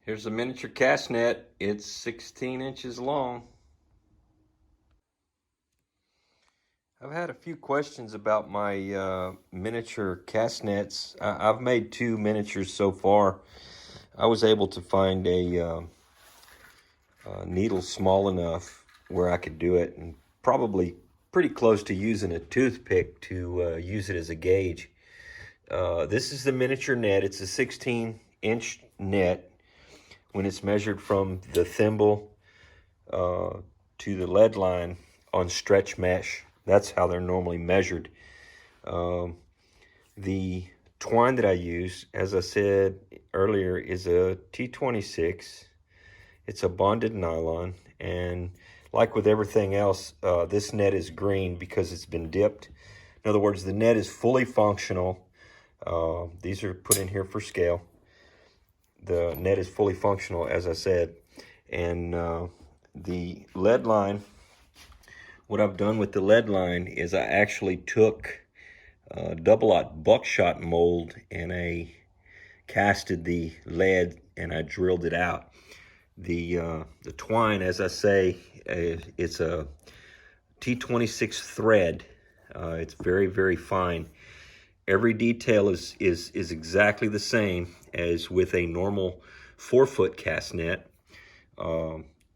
Here's a miniature cast net. It's 16 inches long. I've had a few questions about my miniature cast nets. I've made 2 miniatures so far. I was able to find a needle small enough where I could do it, and probably pretty close to using a toothpick to use it as a gauge. This is the miniature net. It's a 16-inch net. When it's measured from the thimble to the lead line on stretch mesh, that's how they're normally measured. The twine that I use, as I said earlier, is a T26. It's a bonded nylon, and like with everything else, this net is green because it's been dipped. In other words, the net is fully functional. These are put in here for scale. The net is fully functional, as I said, and the lead line, what I've done with the lead line is I actually took double-aught buckshot mold and I casted the lead and I drilled it out. The twine, as I say, it's a T26 thread. It's very, very fine. Every detail is exactly the same as with a normal 4-foot cast net.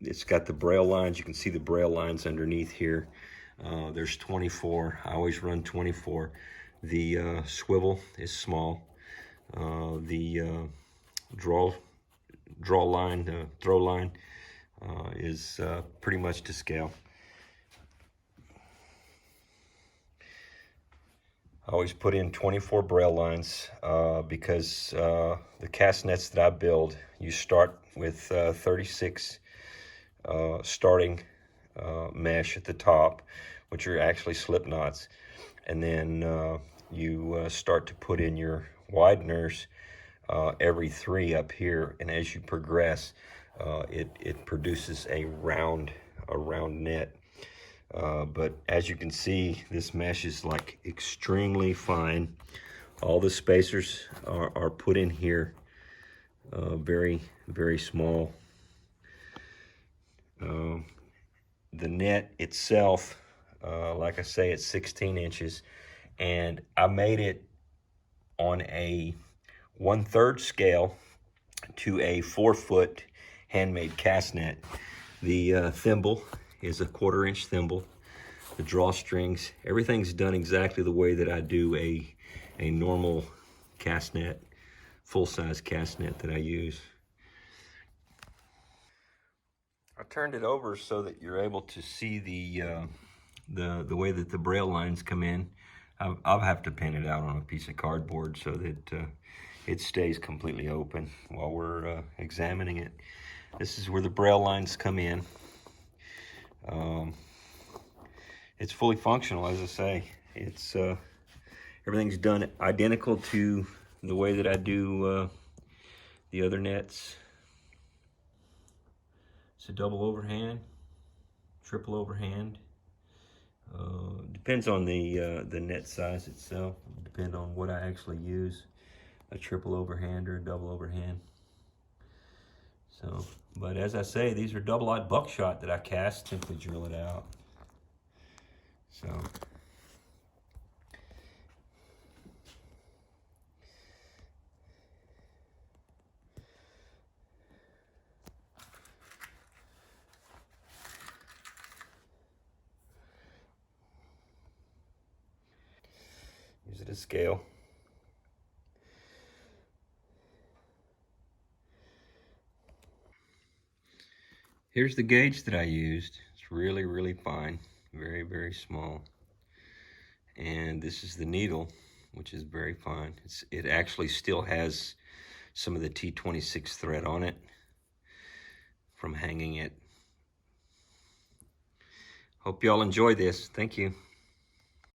It's got the braille lines. You can see the braille lines underneath here. There's 24. I always run 24. The swivel is small. The throw line is pretty much to scale. I always put in 24 braille lines because the cast nets that I build, you start with 36 starting mesh at the top, which are actually slip knots, and then you start to put in your wideners every 3 up here, and as you progress, it produces a round net. But as you can see, this mesh is like extremely fine. All the spacers are put in here very, very small. The net itself, like I say, it's 16 inches, and I made it on a 1/3 scale to a 4-foot handmade cast net. The thimble is a 1/4 inch thimble. The drawstrings, everything's done exactly the way that I do a normal cast net, full-size cast net that I use. I turned it over so that you're able to see the way that the braille lines come in. I'll have to pin it out on a piece of cardboard so that it stays completely open while we're examining it. This is where the braille lines come in. It's fully functional, as I say. It's everything's done identical to the way that I do the other nets. It's a double overhand, triple overhand. Depends on the net size itself. Depends on what I actually use, a triple overhand or a double overhand. So, but as I say, these are double-aught buckshot that I cast, simply drill it out. So, use it as scale. Here's the gauge that I used. It's really, really fine, very, very small. And this is the needle, which is very fine. It actually still has some of the T26 thread on it from hanging it. Hope y'all enjoy this. Thank you.